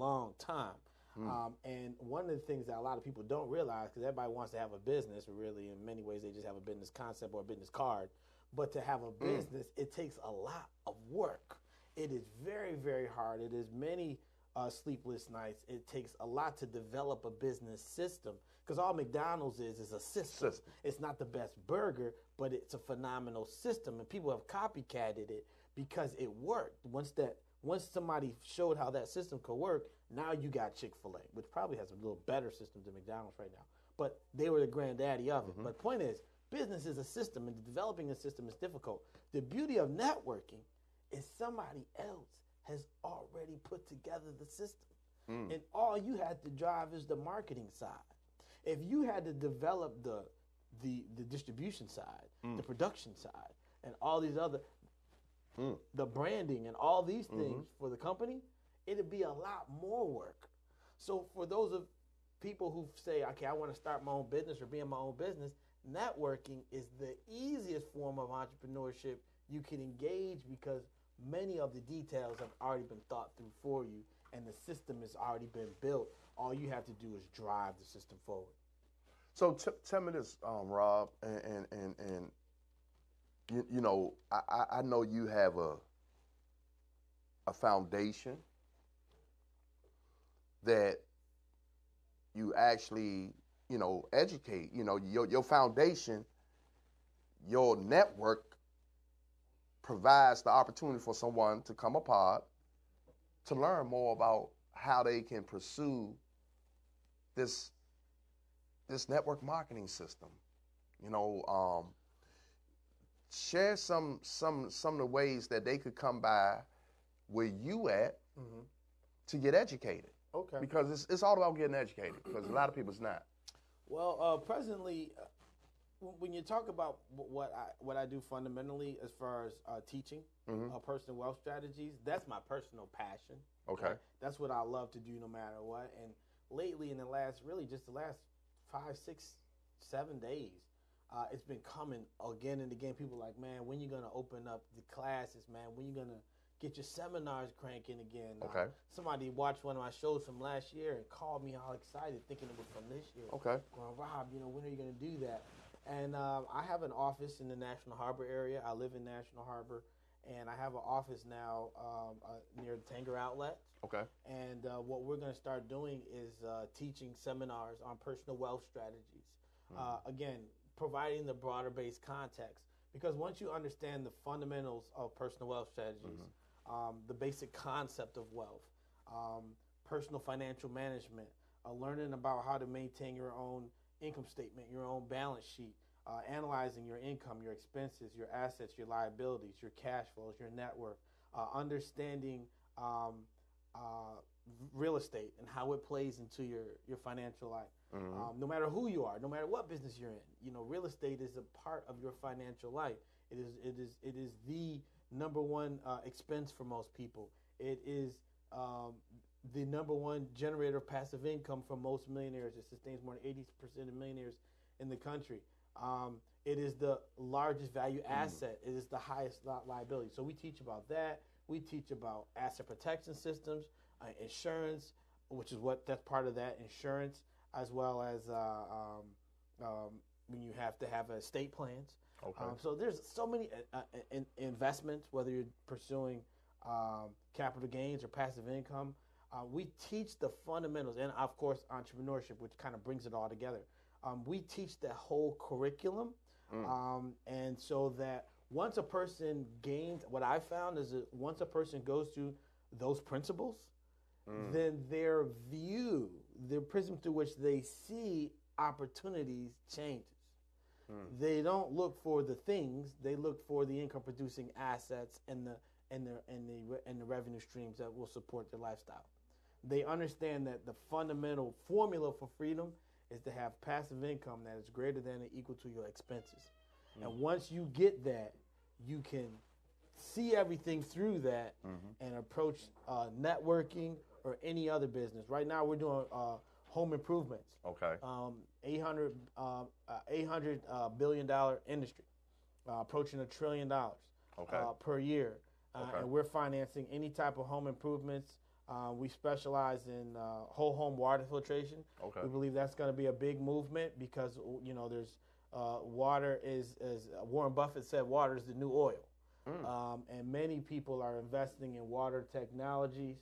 long time. And one of the things that a lot of people don't realize, because everybody wants to have a business, or really in many ways they just have a business concept or a business card, but to have a business, it takes a lot of work. It is very, very hard. It is many sleepless nights. It takes a lot to develop a business system, because all McDonald's is a system. It's not the best burger, but it's a phenomenal system, and people have copycatted it because it worked. Once somebody showed how that system could work, now you got Chick-fil-A, which probably has a little better system than McDonald's right now. But they were the granddaddy of it. But the point is, business is a system, and developing a system is difficult. The beauty of networking is somebody else has already put together the system. And all you had to drive is the marketing side. If you had to develop the distribution side, the production side, and all these other, the branding and all these things for the company, it'd be a lot more work. So for those of people who say, okay, I want to start my own business or be in my own business, networking is the easiest form of entrepreneurship you can engage, because many of the details have already been thought through for you, and the system has already been built. All you have to do is drive the system forward. So tell me this, Rob, and you know, I know you have a foundation that you actually, you know, educate. You know, your foundation, your network provides the opportunity for someone to come apart to learn more about how they can pursue this network marketing system. You know, share some of the ways that they could come by where you at to get educated. Okay. Because it's all about getting educated, because a lot of people's not. Well, presently, when you talk about what I do fundamentally as far as teaching personal wealth strategies, that's my personal passion. Okay. Right? That's what I love to do no matter what. And lately, in the last 5, 6, 7 days, it's been coming again and again. People are like, man, when you going to open up the classes, man? When you going to get your seminars cranking again? Okay. Somebody watched one of my shows from last year and called me all excited, thinking it was from this year. Okay. Well, Rob, you know, when are you going to do that? And I have an office in the National Harbor area. I live in National Harbor, and I have an office now near the Tanger Outlet. Okay. And what we're going to start doing is teaching seminars on personal wealth strategies. Again, providing the broader based context, because once you understand the fundamentals of personal wealth strategies, the basic concept of wealth, personal financial management, learning about how to maintain your own income statement, your own balance sheet, analyzing your income, your expenses, your assets, your liabilities, your cash flows, your net worth, understanding real estate and how it plays into your financial life. No matter who you are, no matter what business you're in, you know, real estate is a part of your financial life. It is the number one expense for most people. It is the number one generator of passive income for most millionaires. It sustains more than 80% of millionaires in the country. It is the largest value asset. It is the highest liability. So we teach about that. We teach about asset protection systems, insurance, which is that's part of that, insurance, as well as when you have to have estate plans. Okay. So there's so many investments, whether you're pursuing capital gains or passive income. We teach the fundamentals, and of course entrepreneurship, which kind of brings it all together. We teach the whole curriculum, and so that once a person gains, what I found is that once a person goes through those principles, then their view, the prism through which they see opportunities changes. They don't look for the things; they look for the income-producing assets and the revenue streams that will support their lifestyle. They understand that the fundamental formula for freedom is to have passive income that is greater than or equal to your expenses. And once you get that, you can see everything through that and approach networking or any other business. Right now, we're doing home improvements. Okay. $800 billion industry, approaching $1 trillion per year. And we're financing any type of home improvements We specialize in whole home water filtration. Okay. We believe that's going to be a big movement because there's water is Warren Buffett said, water is the new oil, and many people are investing in water technologies.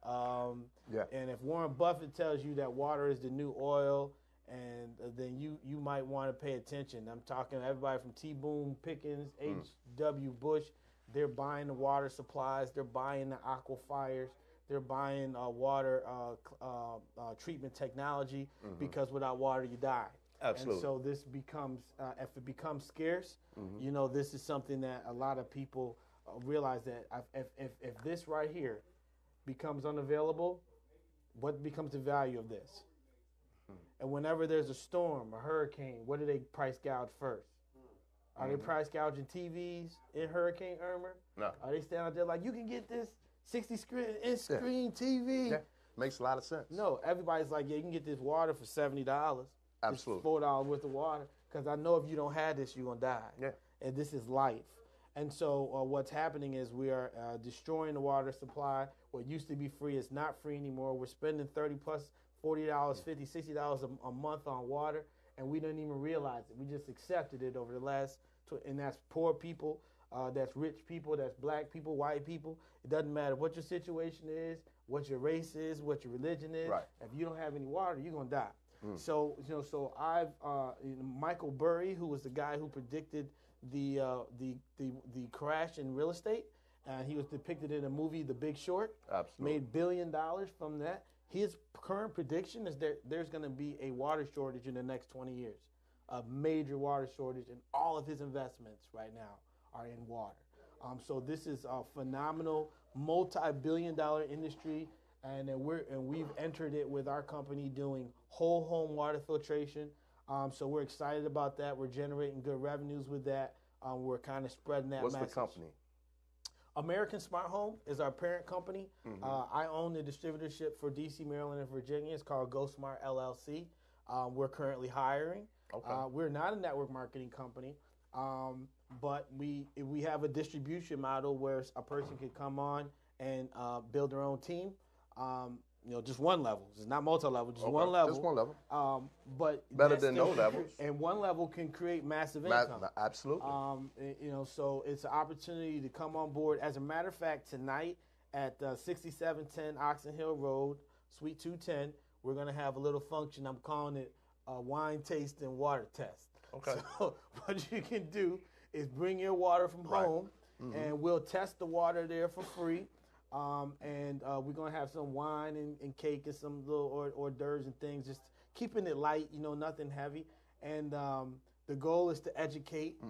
And if Warren Buffett tells you that water is the new oil, and then you might want to pay attention. I'm talking everybody from T. Boone Pickens, H.W. Bush. They're buying the water supplies. They're buying the aquifers. They're buying water treatment technology because without water you die. Absolutely. And so this becomes, if it becomes scarce, this is something that a lot of people realize that if this right here becomes unavailable, what becomes the value of this? And whenever there's a storm, a hurricane, what do they price gouge first? Are they price gouging TVs in Hurricane Irma? No. Are they standing out there like, you can get this 60-inch screen TV? Yeah, makes a lot of sense. No, everybody's like, yeah, you can get this water for $70. Absolutely. It's $4 worth of water, because I know if you don't have this, you're going to die. Yeah. And this is life. And so what's happening is we are destroying the water supply. What used to be free is not free anymore. We're spending $30 plus $40, $50, $60 a month on water, and we didn't even realize it. We just accepted it over the last, and that's poor people, that's rich people, that's black people, white people. It doesn't matter what your situation is, what your race is, what your religion is. Right. If you don't have any water, you're gonna die. So I've Michael Burry, who was the guy who predicted the crash in real estate. He was depicted in a movie, The Big Short. Absolutely. Made $1 billion from that. His current prediction is that there's going to be a water shortage in the next 20 years, a major water shortage, and all of his investments right now are in water. So this is a phenomenal, multi-billion-dollar industry, and we've entered it with our company doing whole home water filtration. So we're excited about that. We're generating good revenues with that. We're kind of spreading that message. What's the company? American Smart Home is our parent company. I own the distributorship for DC, Maryland, and Virginia. It's called Go Smart LLC. We're currently hiring. Okay. We're not a network marketing company, but we have a distribution model where a person can come on and build their own team. Just one level. It's not multi-level, just one level. Just one level. But better than no levels. And one level can create massive income. Absolutely. So it's an opportunity to come on board. As a matter of fact, tonight at 6710 Oxon Hill Road, Suite 210, we're going to have a little function. I'm calling it a wine taste and water test. Okay. So what you can do is bring your water from home, and we'll test the water there for free. We're going to have some wine and cake and some little hors d'oeuvres and things, just keeping it light, nothing heavy. And the goal is to educate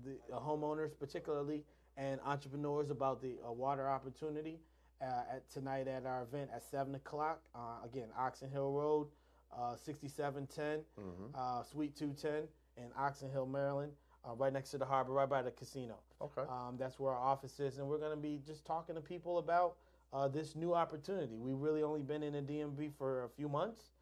the homeowners particularly and entrepreneurs about the water opportunity tonight at our event at 7 o'clock. Again, Oxon Hill Road, 6710, Suite 210 in Oxon Hill, Maryland. Right next to the harbor, right by the casino. Okay. That's where our office is, and we're going to be just talking to people about this new opportunity. We've really only been in the DMV for a few months,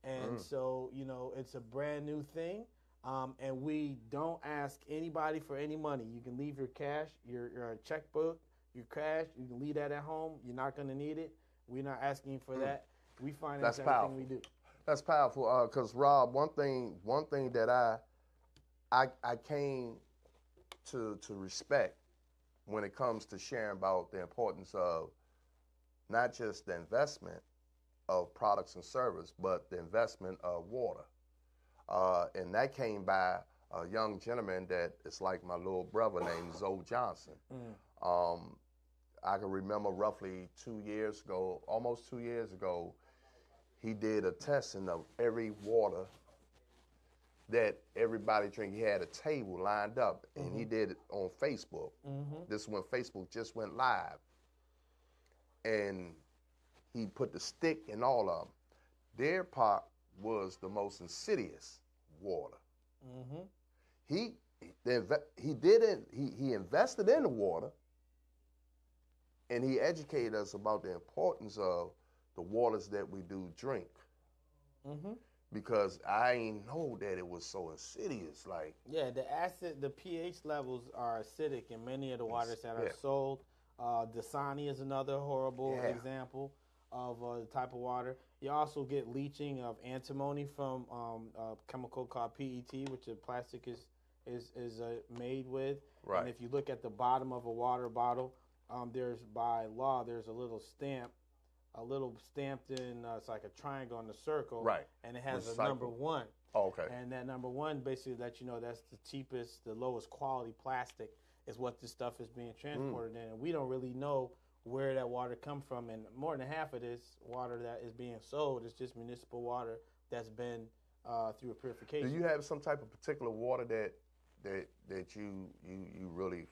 and so it's a brand new thing, and we don't ask anybody for any money. You can leave your cash, your checkbook, your cash. You can leave that at home. You're not going to need it. We're not asking for that. We finance everything we do. That's powerful, because Rob, one thing that I came to respect when it comes to sharing about the importance of not just the investment of products and service, but the investment of water. And that came by a young gentleman that is like my little brother named Zoe Johnson. I can remember roughly 2 years ago, almost 2 years ago, he did a testing of every water that everybody drank. He had a table lined up, and he did it on Facebook. This is when Facebook just went live. And he put the stick in all of them. Deer Park was the most insidious water. He invested in the water, and he educated us about the importance of the waters that we do drink. Because I ain't know that it was so insidious. The pH levels are acidic in many of the waters that are sold. Dasani is another horrible example. of the type of water. You also get leaching of antimony from a chemical called PET, which the plastic is made with. Right. And if you look at the bottom of a water bottle, there's by law there's a little stamped in. It's like a triangle in a circle. Right. And it has Recycle. a number 1. Oh, okay. And that number 1 basically lets you know that's the cheapest, the lowest quality plastic is what this stuff is being transported in. And we don't really know where that water come from. And more than half of this water that is being sold is just municipal water that's been through a purification. Do you have some type of particular water that you really,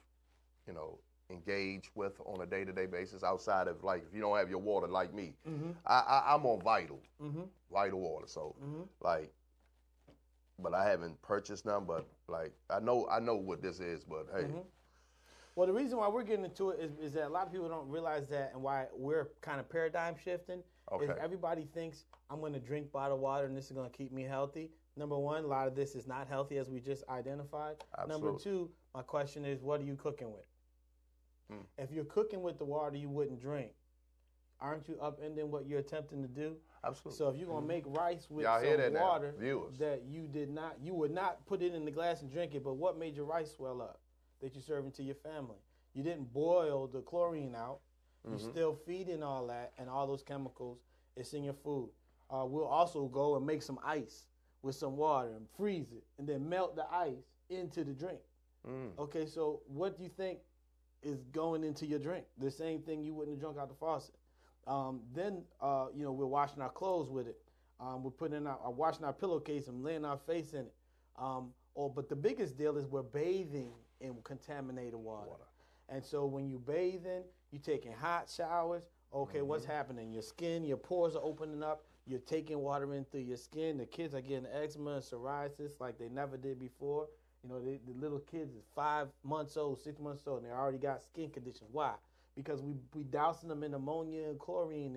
engage with on a day-to-day basis outside of, like, if you don't have your water like me? I'm on Vital water. So but I haven't purchased none. But like I know what this is. But hey, well, the reason why we're getting into it is that a lot of people don't realize that, and why we're kind of paradigm shifting. Okay. Is everybody thinks I'm going to drink bottled water and this is going to keep me healthy. Number 1, a lot of this is not healthy, as we just identified. Absolutely. Number 2, my question is, what are you cooking with? If you're cooking with the water you wouldn't drink, aren't you upending what you're attempting to do? Absolutely. So if you're gonna make rice with Y'all hear that water now, viewers, that you would not put it in the glass and drink it, but what made your rice swell up that you're serving to your family? You didn't boil the chlorine out. You're still feeding all that and all those chemicals. It's in your food. We'll also go and make some ice with some water and freeze it and then melt the ice into the drink. Okay, so what do you think is going into your drink? The same thing you wouldn't have drunk out the faucet. Then we're washing our clothes with it. We're putting washing our pillowcase and laying our face in it. But the biggest deal is we're bathing in contaminated water. And so when you bathing, you're taking hot showers. Okay, what's happening? Your skin, your pores are opening up. You're taking water in through your skin. The kids are getting eczema and psoriasis like they never did before. The little kids is 5 months old, 6 months old, and they already got skin conditions. Why? Because we dousing them in ammonia and chloramine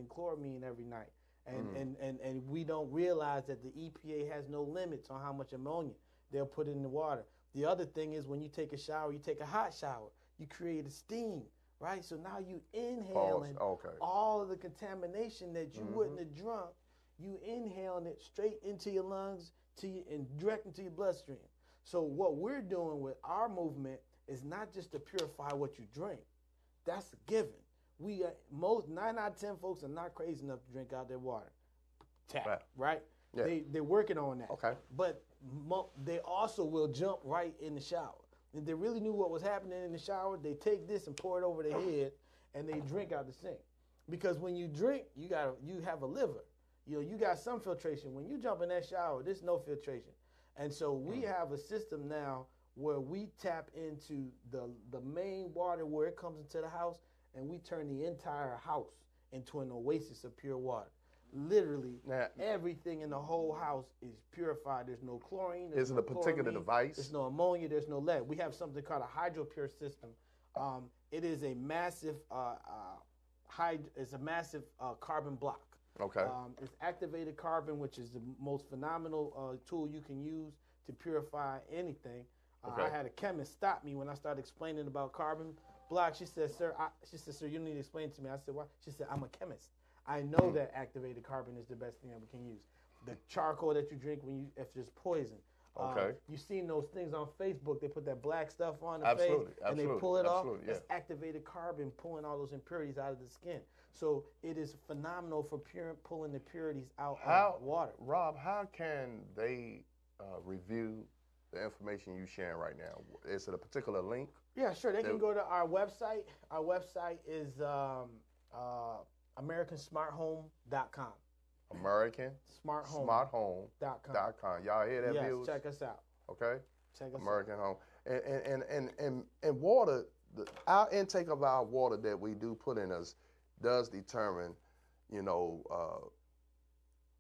every night. And we don't realize that the EPA has no limits on how much ammonia they'll put in the water. The other thing is when you take a shower, you take a hot shower, you create a steam, right? So now you inhaling all of the contamination that you wouldn't have drunk. You inhaling it straight into your lungs and direct into your bloodstream. So what we're doing with our movement is not just to purify what you drink. That's a given. 9 out of 10 folks are not crazy enough to drink out their water tap, right? Yeah. They're working on that. Okay. But they also will jump right in the shower. If they really knew what was happening in the shower, they take this and pour it over their head and they drink out the sink. Because when you drink, you have a liver. You got some filtration. When you jump in that shower, there's no filtration. And so we have a system now where we tap into the main water where it comes into the house, and we turn the entire house into an oasis of pure water. Literally, everything in the whole house is purified. There's no chlorine. Is it a particular device? There's no ammonia. There's no lead. We have something called a HydroPure system. It is a massive carbon block. Okay. It's activated carbon, which is the most phenomenal tool you can use to purify anything. I had a chemist stop me when I started explaining about carbon block. She said, "Sir, you need to explain it to me." I said, "Why?" She said, "I'm a chemist. I know that activated carbon is the best thing that we can use. The charcoal that you drink if there's poison." You've seen those things on Facebook. They put that black stuff on the face and they pull it off. Yeah. It's activated carbon pulling all those impurities out of the skin. So it is phenomenal for pulling the impurities out of water. Rob, how can they review the information you're sharing right now? Is it a particular link? Yeah, sure. They can go to our website. Our website is AmericanSmartHome.com. AmericanSmartHome.com. Y'all hear that, viewers? Yes, check us out. Okay. Check us American Home. And water, our intake of our water that we do put in us does determine,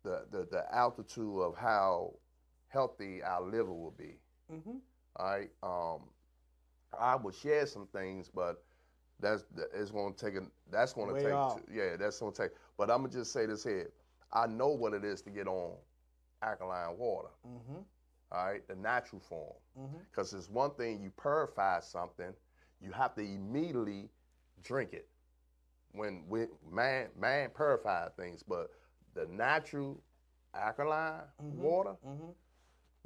the altitude of how healthy our liver will be. Mm-hmm. All right. I will share some things, but that's going to take. That's going to take. That's going to take. But I'm gonna just say this here. I know what it is to get on alkaline water. Mm-hmm. All right, the natural form. Because Mm-hmm. it's one thing you purify something, you have to immediately drink it. when man purified things, but the natural alkaline water,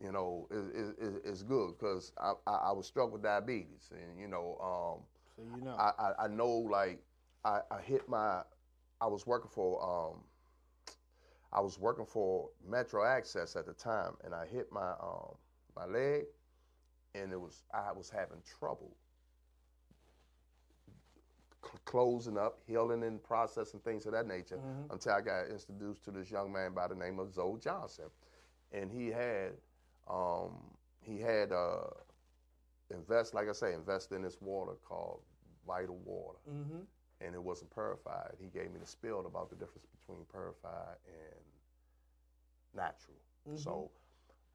you know, is good because I was struck with diabetes, and you know, So you know. I know like I hit my, I was working for Metro Access at the time, and I hit my my leg, and I was having trouble closing up, healing in process and things of that nature until I got introduced to this young man by the name of Zoe Johnson. And he had invest in this water called Vital Water. And it wasn't purified. He gave me the spiel about the difference between purified and natural. So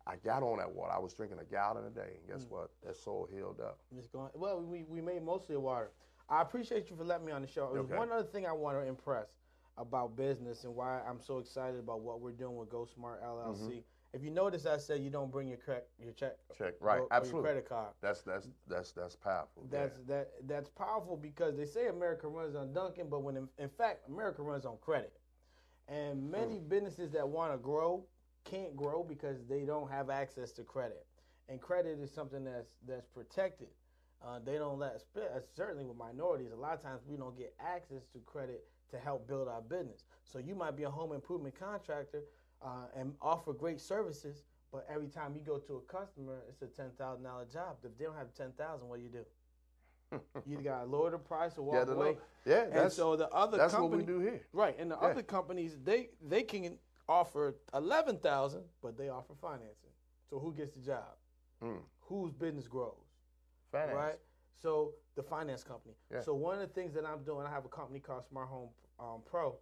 I got on that water. I was drinking a gallon a day, and guess what? That soul healed up. It's going well. We made most of the water. I appreciate you for letting me on the show. There's one other thing I want to impress about business and why I'm so excited about what we're doing with Go Smart LLC. If you notice, I said you don't bring your check, right? Or Absolutely. your credit card. That's powerful. That's powerful because they say America runs on Dunkin', but when in fact America runs on credit, and many businesses that want to grow can't grow because they don't have access to credit, and credit is something that's protected. They don't let certainly with minorities. A lot of times we don't get access to credit to help build our business. So you might be a home improvement contractor and offer great services, but every time you go to a customer, it's a $10,000 job. If they don't have $10,000, what do you do? You got to lower the price or walk away. That's so the other that's what we do here. Right, and the other companies they can offer $11,000, but they offer financing. So who gets the job? Whose business grows? Finance. Right. So the finance company. Yeah. So one of the things that I'm doing, I have a company called Smart Home Pro,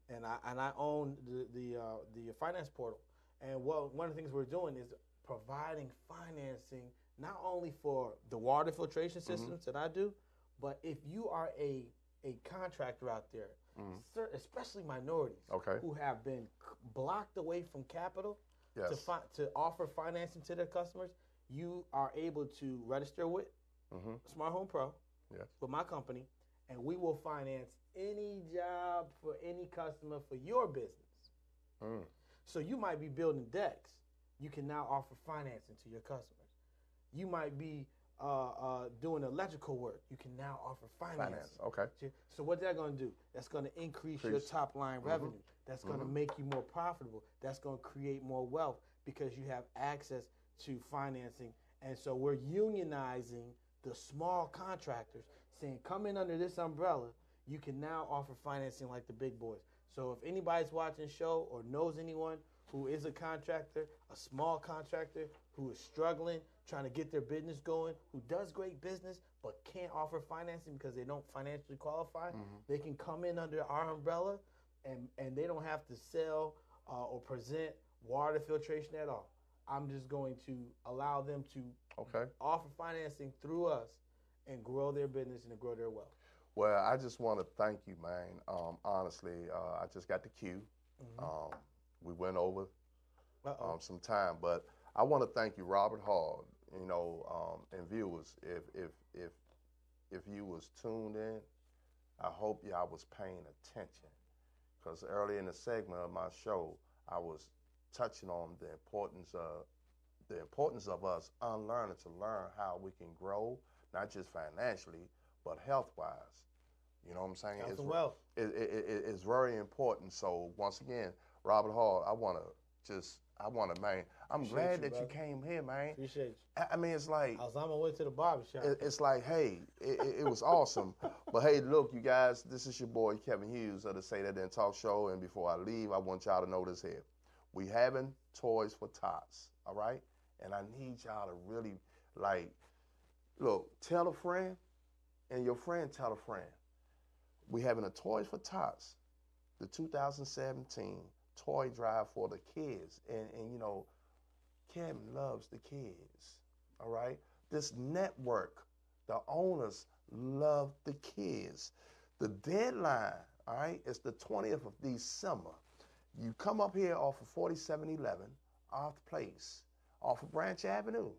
and I own the finance portal. And one of the things we're doing is providing financing not only for the water filtration systems that I do, but if you are a contractor out there, especially minorities who have been blocked away from capital to offer financing to their customers, you are able to register with Smart Home Pro with my company, and we will finance any job for any customer for your business. So you might be building decks. You can now offer financing to your customers. You might be doing electrical work. You can now offer financing. So what that's going to do? That's going to increase your top line revenue. That's going to make you more profitable. That's going to create more wealth because you have access to financing. And so we're unionizing the small contractors, saying come in under this umbrella. You can now offer financing like the big boys. So if anybody's watching the show or knows anyone who is a contractor, a small contractor who is struggling, trying to get their business going, who does great business but can't offer financing because they don't financially qualify, they can come in under our umbrella and they don't have to sell or present water filtration at all. I'm just going to allow them to offer financing through us and grow their business and grow their wealth. Well, I just want to thank you, man. Honestly, I just got the cue. We went over some time, but I want to thank you, Robert Hall. You know, and viewers, if you was tuned in, I hope y'all was paying attention, because early in the segment of my show, I was touching on the importance of us unlearning to learn how we can grow, not just financially, but health-wise. You know what I'm saying? Health and wealth. It's very important. So once again, Robert Hall, man, I'm glad that you came here, man. Appreciate you. I mean, it's like I was on my way to the barbershop. It's like, hey, it was awesome. But hey, look, you guys, this is your boy Kevin Hughes of the SayDatDen Talk Show. And before I leave, I want y'all to know this here. We having Toys for Tots, all right? And I need y'all to really, look, tell a friend, and your friend tell a friend. We having a Toys for Tots, the 2017 toy drive for the kids. And you know, Kevin loves the kids, all right? This network, the owners love the kids. The deadline, all right, is the 20th of December. You come up here off of 4711 Arth Place, off of Branch Avenue.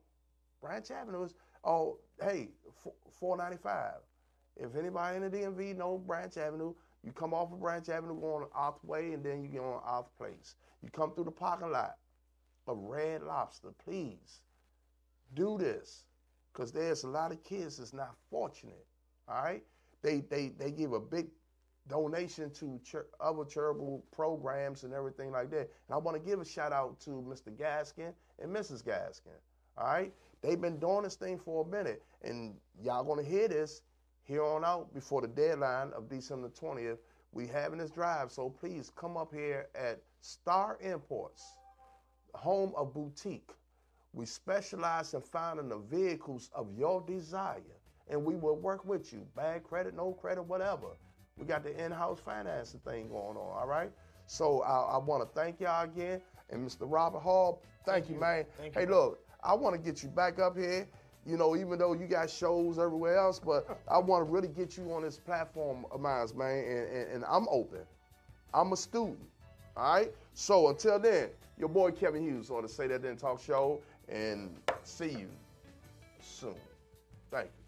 Branch Avenue is, 495. If anybody in the DMV know Branch Avenue, you come off of Branch Avenue, go on Arthur Way, and then you get on Arthur Place. You come through the parking lot of Red Lobster. Please do this, because there's a lot of kids that's not fortunate. All right, they give a big donation to other charitable programs and everything like that. And I want to give a shout out to Mr. Gaskin and Mrs. Gaskin. All right, they've been doing this thing for a minute, and y'all gonna hear this here on out before the deadline of December 20th. We having this drive, so please come up here at Star Imports, home of boutique. We specialize in finding the vehicles of your desire, and we will work with you. Bad credit, no credit, whatever. We got the in-house financing thing going on, all right? So I want to thank y'all again. And Mr. Robert Hall, thank you, man. Thank hey, you. Look, I want to get you back up here, you know, even though you got shows everywhere else, but I want to really get you on this platform of mine, man, and I'm open. I'm a student, all right? So until then, your boy Kevin Hughes on the SayDatDen Talk Show, and see you soon. Thank you.